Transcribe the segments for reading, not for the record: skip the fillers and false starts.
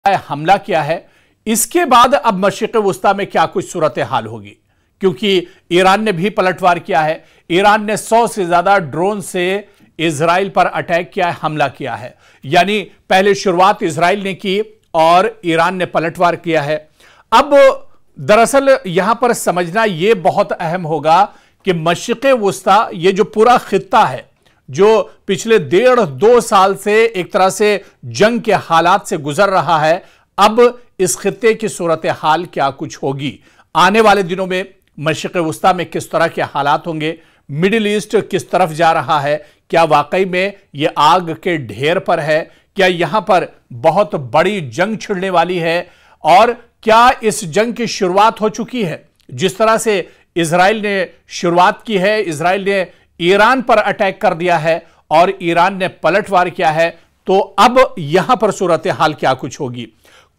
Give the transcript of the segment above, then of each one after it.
हमला किया है, इसके बाद अब मशरिक़ वुस्ता में क्या कुछ सूरत हाल होगी, क्योंकि ईरान ने भी पलटवार किया है। ईरान ने 100 से ज्यादा ड्रोन से इजराइल पर अटैक किया है, हमला किया है। यानी पहले शुरुआत इजराइल ने की और ईरान ने पलटवार किया है। अब दरअसल यहां पर समझना यह बहुत अहम होगा कि मशरिक़ वुस्ता, ये जो पूरा खित्ता है, जो पिछले 1.5-2 साल से एक तरह से जंग के हालात से गुजर रहा है, अब इस खित्ते की सूरत हाल क्या कुछ होगी, आने वाले दिनों में मशरिक़ वुस्ता में किस तरह के हालात होंगे, मिडिल ईस्ट किस तरफ जा रहा है, क्या वाकई में यह आग के ढेर पर है, क्या यहां पर बहुत बड़ी जंग छिड़ने वाली है, और क्या इस जंग की शुरुआत हो चुकी है। जिस तरह से इजराइल ने शुरुआत की है, इजराइल ने ईरान पर अटैक कर दिया है और ईरान ने पलटवार किया है, तो अब यहां पर सूरत हाल क्या कुछ होगी।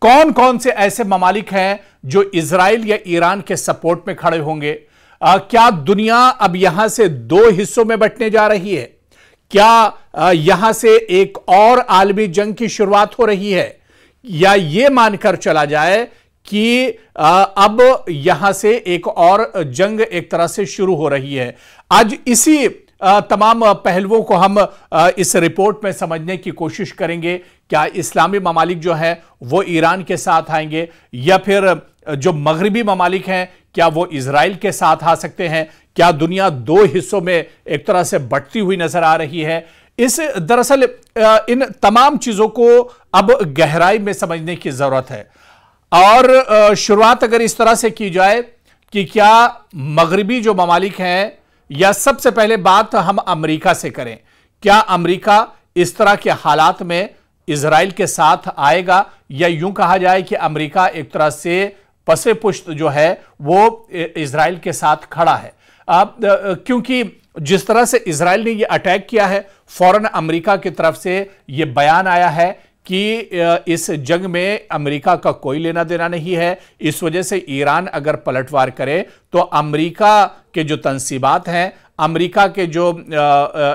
कौन कौन से ऐसे ममालिक हैं जो इजराइल या ईरान के सपोर्ट में खड़े होंगे। क्या दुनिया अब यहां से 2 हिस्सों में बंटने जा रही है, क्या यहां से एक और आलमी जंग की शुरुआत हो रही है, या यह मानकर चला जाए कि अब यहां से एक और जंग एक तरह से शुरू हो रही है। आज इसी तमाम पहलुओं को हम इस रिपोर्ट में समझने की कोशिश करेंगे। क्या इस्लामी ममालिक जो है वो ईरान के साथ आएंगे, या फिर जो मगरबी ममालिक हैं क्या वो इजराइल के साथ आ सकते हैं। क्या दुनिया 2 हिस्सों में एक तरह से बंटती हुई नजर आ रही है। इस दरअसल इन तमाम चीजों को अब गहराई में समझने की जरूरत है। और शुरुआत अगर इस तरह से की जाए कि क्या मगरबी जो ममालिक हैं, या सबसे पहले बात हम अमेरिका से करें, क्या अमेरिका इस तरह के हालात में इजराइल के साथ आएगा, या यूं कहा जाए कि अमेरिका एक तरह से पसे पुष्ट जो है वो इजराइल के साथ खड़ा है। क्योंकि जिस तरह से इजराइल ने ये अटैक किया है, फौरन अमेरिका की तरफ से ये बयान आया है कि इस जंग में अमेरिका का कोई लेना देना नहीं है। इस वजह से ईरान अगर पलटवार करे तो अमेरिका के जो तंसीबात हैं, अमेरिका के जो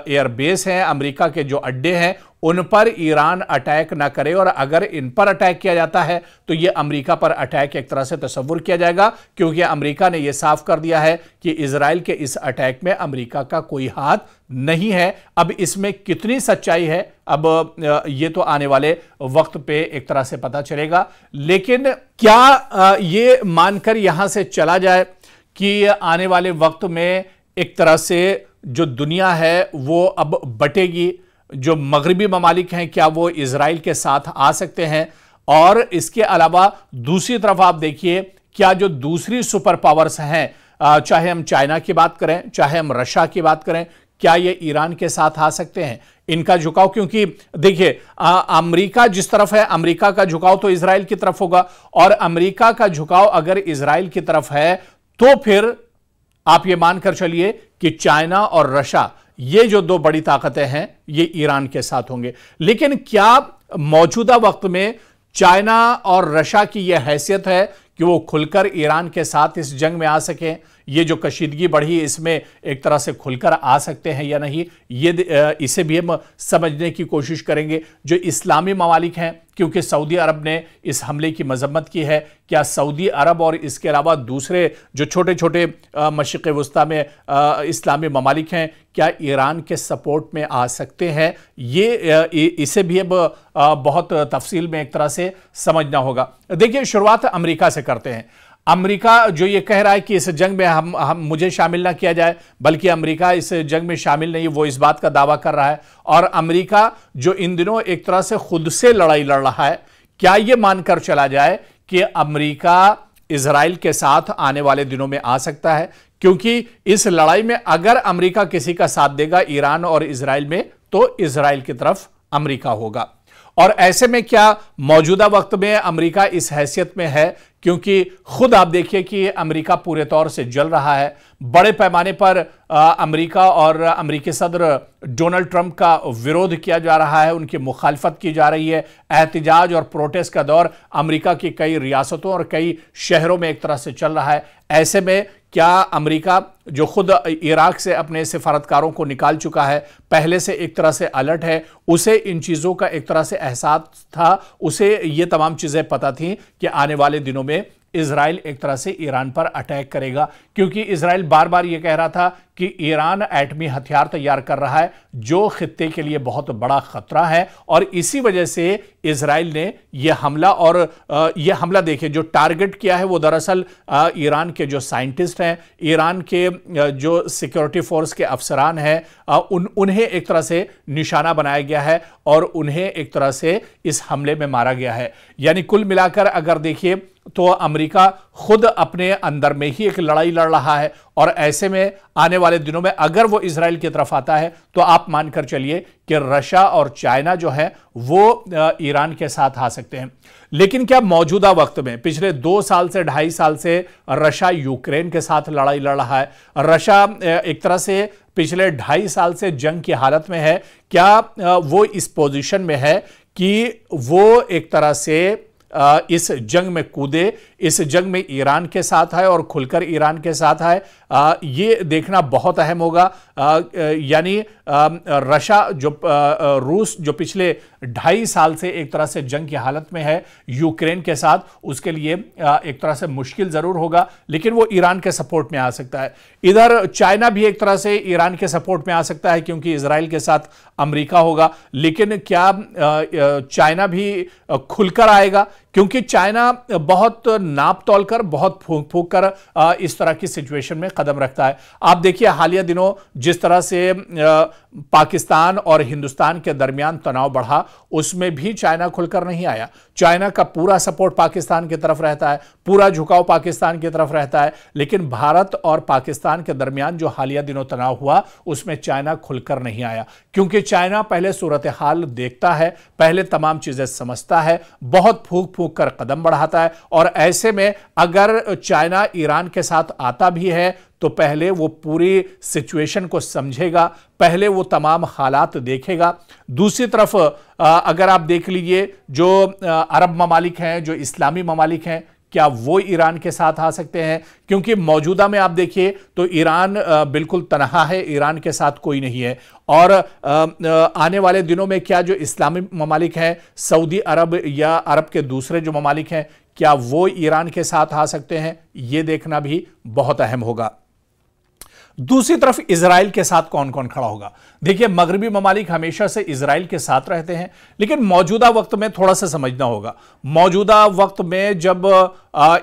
एयरबेस हैं, अमेरिका के जो अड्डे हैं, उन पर ईरान अटैक ना करे, और अगर इन पर अटैक किया जाता है तो यह अमेरिका पर अटैक एक तरह से तस्वुर किया जाएगा, क्योंकि अमेरिका ने यह साफ कर दिया है कि इजराइल के इस अटैक में अमेरिका का कोई हाथ नहीं है। अब इसमें कितनी सच्चाई है, अब यह तो आने वाले वक्त पे एक तरह से पता चलेगा। लेकिन क्या यह मानकर यहां से चला जाए कि आने वाले वक्त में एक तरह से जो दुनिया है वो अब बटेगी, जो मगरबी ममालिक हैं क्या वो इजराइल के साथ आ सकते हैं। और इसके अलावा दूसरी तरफ आप देखिए, क्या जो दूसरी सुपर पावर्स हैं, चाहे हम चाइना की बात करें, चाहे हम रशिया की बात करें, क्या ये ईरान के साथ आ सकते हैं। इनका झुकाव, क्योंकि देखिए अमेरिका जिस तरफ है, अमेरिका का झुकाव तो इजराइल की तरफ होगा, और अमेरिका का झुकाव अगर इजराइल की तरफ है तो फिर आप ये मानकर चलिए कि चाइना और रशिया, ये जो 2 बड़ी ताकतें हैं, ये ईरान के साथ होंगे। लेकिन क्या मौजूदा वक्त में चाइना और रशिया की यह हैसियत है कि वो खुलकर ईरान के साथ इस जंग में आ सकें। ये जो कशीदगी बढ़ी, इसमें एक तरह से खुलकर आ सकते हैं या नहीं, ये इसे भी हम समझने की कोशिश करेंगे। जो इस्लामी ममालिक हैं, क्योंकि सऊदी अरब ने इस हमले की मजम्मत की है, क्या सऊदी अरब और इसके अलावा दूसरे जो छोटे छोटे मशरिक़ वुस्ता में इस्लामी ममालिक हैं, क्या ईरान के सपोर्ट में आ सकते हैं, ये इसे भी अब बहुत तफसील में एक तरह से समझना होगा। देखिए, शुरुआत अमेरिका से करते हैं। अमेरिका जो ये कह रहा है कि इस जंग में हम मुझे शामिल ना किया जाए, बल्कि अमेरिका इस जंग में शामिल नहीं, वो इस बात का दावा कर रहा है। और अमेरिका जो इन दिनों एक तरह से खुद से लड़ाई लड़ रहा है, क्या ये मानकर चला जाए कि अमेरिका इजराइल के साथ आने वाले दिनों में आ सकता है। क्योंकि इस लड़ाई में अगर अमेरिका किसी का साथ देगा ईरान और इजराइल में, तो इजराइल की तरफ अमेरिका होगा। और ऐसे में क्या मौजूदा वक्त में अमेरिका इस हैसियत में है क्योंकि खुद आप देखिए कि अमेरिका पूरे तौर से जल रहा है। बड़े पैमाने पर अमेरिका और अमेरिकी सदर डोनाल्ड ट्रंप का विरोध किया जा रहा है, उनकी मुखालफत की जा रही है। एहतिजाज और प्रोटेस्ट का दौर अमेरिका की कई रियासतों और कई शहरों में एक तरह से चल रहा है। ऐसे में क्या अमेरिका, जो खुद इराक से अपने सिफारतकारों को निकाल चुका है, पहले से एक तरह से अलर्ट है, उसे इन चीज़ों का एक तरह से एहसास था, उसे ये तमाम चीज़ें पता थी कि आने वाले दिनों में इजराइल एक तरह से ईरान पर अटैक करेगा, क्योंकि इजराइल बार बार यह कह रहा था कि ईरान एटमी हथियार तैयार कर रहा है जो खित्ते के लिए बहुत बड़ा खतरा है। और इसी वजह से इजराइल ने यह हमला, और यह हमला देखिए जो टारगेट किया है वो दरअसल ईरान के जो साइंटिस्ट हैं, ईरान के जो सिक्योरिटी फोर्स के अफसरान हैं, उन्हें एक तरह से निशाना बनाया गया है और उन्हें एक तरह से इस हमले में मारा गया है। यानी कुल मिलाकर अगर देखिए तो अमेरिका खुद अपने अंदर में ही एक लड़ाई लड़ रहा है, और ऐसे में आने वाले दिनों में अगर वो इजराइल की तरफ आता है तो आप मानकर चलिए कि रशिया और चाइना जो है वो ईरान के साथ आ सकते हैं। लेकिन क्या मौजूदा वक्त में पिछले 2 साल से 2.5 साल से रशिया यूक्रेन के साथ लड़ाई लड़ रहा है, रशिया एक तरह से पिछले 2.5 साल से जंग की हालत में है, क्या वो इस पोजीशन में है कि वो एक तरह से इस जंग में कूदे, इस जंग में ईरान के साथ है और खुलकर ईरान के साथ है? ये देखना बहुत अहम होगा। यानी रशिया रूस जो पिछले 2.5 साल से एक तरह से जंग की हालत में है यूक्रेन के साथ, उसके लिए एक तरह से मुश्किल जरूर होगा, लेकिन वो ईरान के सपोर्ट में आ सकता है। इधर चाइना भी एक तरह से ईरान के सपोर्ट में आ सकता है क्योंकि इजराइल के साथ अमेरिका होगा। लेकिन क्या चाइना भी खुलकर आएगा? क्योंकि चाइना बहुत नाप तोल कर, बहुत फूंक फूंक कर इस तरह की सिचुएशन में कदम रखता है। आप देखिए हालिया दिनों जिस तरह से पाकिस्तान और हिंदुस्तान के दरमियान तनाव बढ़ा, उसमें भी चाइना खुलकर नहीं आया। चाइना का पूरा सपोर्ट पाकिस्तान की तरफ रहता है, पूरा झुकाव पाकिस्तान की तरफ रहता है, लेकिन भारत और पाकिस्तान के दरमियान जो हालिया दिनों तनाव हुआ उसमें चाइना खुलकर नहीं आया, क्योंकि चाइना पहले सूरत हाल देखता है, पहले तमाम चीजें समझता है, बहुत फूंक फूंक कर कदम बढ़ाता है। और ऐसे में अगर चाइना ईरान के साथ आता भी है तो पहले वो पूरी सिचुएशन को समझेगा, पहले वो तमाम हालात देखेगा। दूसरी तरफ अगर आप देख लीजिए जो अरब ममालिक हैं, जो इस्लामी ममालिक हैं, क्या वो ईरान के साथ आ सकते हैं? क्योंकि मौजूदा में आप देखिए तो ईरान बिल्कुल तनहा है, ईरान के साथ कोई नहीं है। और आने वाले दिनों में क्या जो इस्लामी ममालिक हैं, सऊदी अरब या अरब के दूसरे जो ममालिक हैं, क्या वो ईरान के साथ आ सकते हैं? ये देखना भी बहुत अहम होगा। दूसरी तरफ इजराइल के साथ कौन कौन खड़ा होगा? देखिए मगरबी ममालिक हमेशा से इजराइल के साथ रहते हैं, लेकिन मौजूदा वक्त में थोड़ा सा समझना होगा। मौजूदा वक्त में जब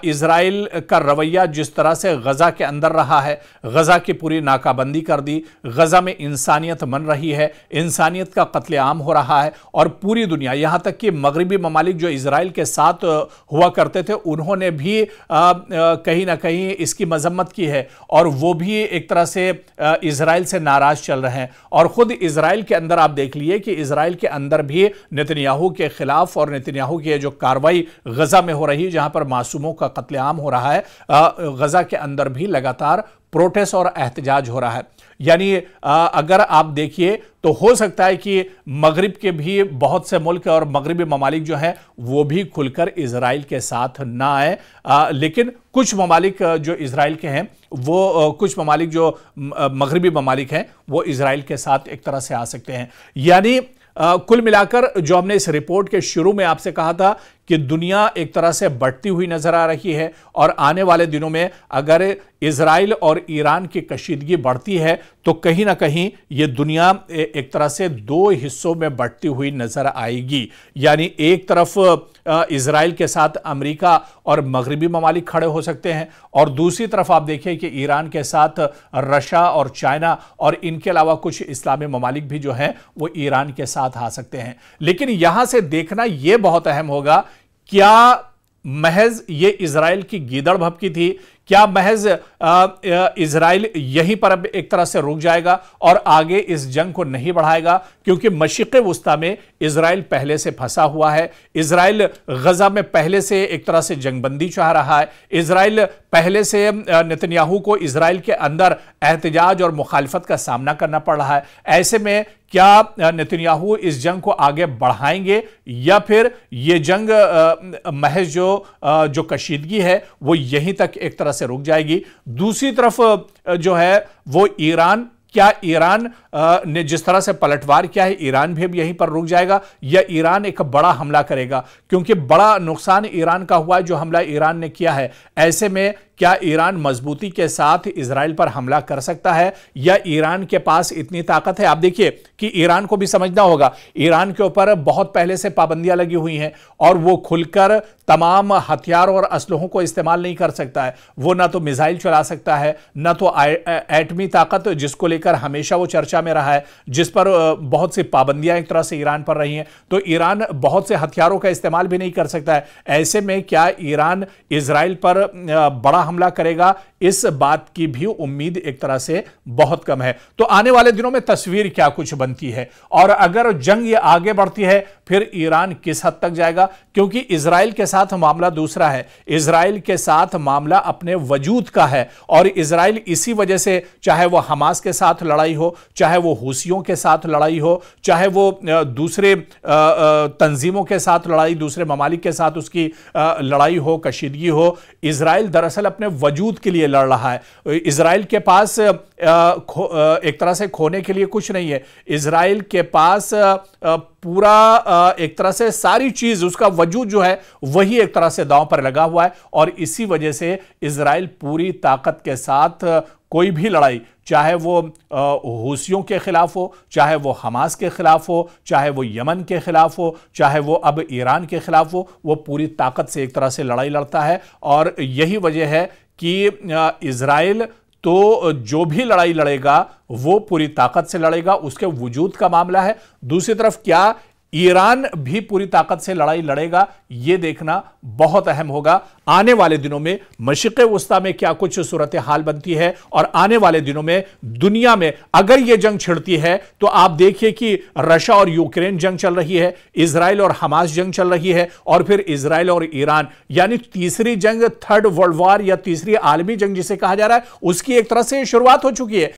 इजराइल का रवैया जिस तरह से गजा के अंदर रहा है, गजा की पूरी नाकाबंदी कर दी, गजा में इंसानियत मन रही है, इंसानियत का कत्लेआम हो रहा है, और पूरी दुनिया यहां तक कि मगरबी ममालिक जो इजराइल के साथ हुआ करते थे उन्होंने भी कहीं ना कहीं इसकी मजम्मत की है, और वो भी एक तरह से इजराइल से नाराज चल रहे हैं। और खुद इजराइल के अंदर आप देख लिए कि इजराइल के अंदर भी नेतन्याहू के खिलाफ और नेतन्याहू की जो कार्रवाई गजा में हो रही है, जहां पर मासूमों का कत्लेआम हो रहा है, गजा के अंदर भी लगातार प्रोटेस्ट और एहतजाज हो रहा है। यानी अगर आप देखिए तो हो सकता है कि मगरिब के भी बहुत से मुल्क और मगरबी ममालिक जो हैं वो भी खुलकर इजराइल के साथ ना आए, लेकिन कुछ ममालिक जो इजराइल के हैं, वो कुछ ममालिक जो मगरबी ममालिक हैं वो इजराइल के साथ एक तरह से आ सकते हैं। यानी कुल मिलाकर जो हमने इस रिपोर्ट के शुरू में आपसे कहा था कि दुनिया एक तरह से बढ़ती हुई नजर आ रही है, और आने वाले दिनों में अगर इजराइल और ईरान की कशीदगी बढ़ती है तो कहीं ना कहीं ये दुनिया एक तरह से 2 हिस्सों में बढ़ती हुई नजर आएगी। यानी एक तरफ इजराइल के साथ अमेरिका और मगरबी ममालिक खड़े हो सकते हैं, और दूसरी तरफ आप देखिए कि ईरान के साथ रशिया और चाइना और इनके अलावा कुछ इस्लामी ममालिक भी जो हैं वो ईरान के साथ आ सकते हैं। लेकिन यहां से देखना यह बहुत अहम होगा, क्या महज ये इजराइल की गीदड़ भभकी थी? क्या महज इजराइल यहीं पर अब एक तरह से रुक जाएगा और आगे इस जंग को नहीं बढ़ाएगा? क्योंकि मशरिक़ वुस्ता में इजराइल पहले से फंसा हुआ है। इजराइल गजा में पहले से एक तरह से जंगबंदी चाह रहा है। इजराइल पहले से नेतन्याहू को इजराइल के अंदर एहतजाज और मुखालफत का सामना करना पड़ रहा है। ऐसे में क्या नेतन्याहू इस जंग को आगे बढ़ाएंगे या फिर यह जंग महज जो कशीदगी है वो यहीं तक एक तरह से रुक जाएगी? दूसरी तरफ जो है वो ईरान, क्या ईरान ने जिस तरह से पलटवार किया है, ईरान भी अब यहीं पर रुक जाएगा या ईरान एक बड़ा हमला करेगा? क्योंकि बड़ा नुकसान ईरान का हुआ है जो हमला ईरान ने किया है। ऐसे में क्या ईरान मजबूती के साथ इजराइल पर हमला कर सकता है या ईरान के पास इतनी ताकत है? आप देखिए कि ईरान को भी समझना होगा, ईरान के ऊपर बहुत पहले से पाबंदियां लगी हुई हैं और वो खुलकर तमाम हथियार और असलहों को इस्तेमाल नहीं कर सकता है। वो ना तो मिसाइल चला सकता है, ना तो एटमी ताकत, जिसको लेकर हमेशा वो चर्चा में रहा है, जिस पर बहुत सी पाबंदियां एक तरह से ईरान पर रही हैं। तो ईरान बहुत से हथियारों का इस्तेमाल भी नहीं कर सकता है। ऐसे में क्या ईरान इजराइल पर बड़ा हमला करेगा? इस बात की भी उम्मीद एक तरह से बहुत कम है। तो आने वाले दिनों में तस्वीर क्या कुछ बनती है और अगर जंग ये आगे बढ़ती है फिर ईरान किस हद तक जाएगा? क्योंकि इजराइल के साथ मामला दूसरा है। इजराइल के साथ मामला अपने वजूद का है और इजराइल इसी वजह से, चाहे वो हमास के साथ लड़ाई हो, चाहे वो हुसियों के साथ लड़ाई हो, चाहे वो दूसरे तंजीमों के साथ लड़ाई, दूसरे ममालिक के साथ उसकी लड़ाई हो, कशीदगी हो, इजराइल दरअसल अपने वजूद के लिए लड़ रहा है। इजराइल के पास एक तरह से खोने के लिए कुछ नहीं है। इजराइल के पास पूरा एक तरह से सारी चीज, उसका वजूद जो है वही एक तरह से दांव पर लगा हुआ है और इसी वजह से इजराइल पूरी ताकत के साथ कोई भी लड़ाई, चाहे वो हुसियों के खिलाफ हो, चाहे वो हमास के खिलाफ हो, चाहे वो यमन के खिलाफ हो, चाहे वो अब ईरान के खिलाफ हो, वो पूरी ताकत से एक तरह से लड़ाई लड़ता है। और यही वजह है कि इजराइल तो जो भी लड़ाई लड़ेगा वो पूरी ताकत से लड़ेगा, उसके वजूद का मामला है। दूसरी तरफ क्या ईरान भी पूरी ताकत से लड़ाई लड़ेगा? यह देखना बहुत अहम होगा। आने वाले दिनों में मशरिक़ वुस्ता में क्या कुछ सूरत हाल बनती है और आने वाले दिनों में दुनिया में अगर यह जंग छिड़ती है तो आप देखिए कि रशिया और यूक्रेन जंग चल रही है, इजराइल और हमास जंग चल रही है और फिर इजराइल और ईरान, यानी तीसरी जंग, थर्ड वर्ल्ड वॉर या तीसरी आलमी जंग जिसे कहा जा रहा है, उसकी एक तरह से शुरुआत हो चुकी है।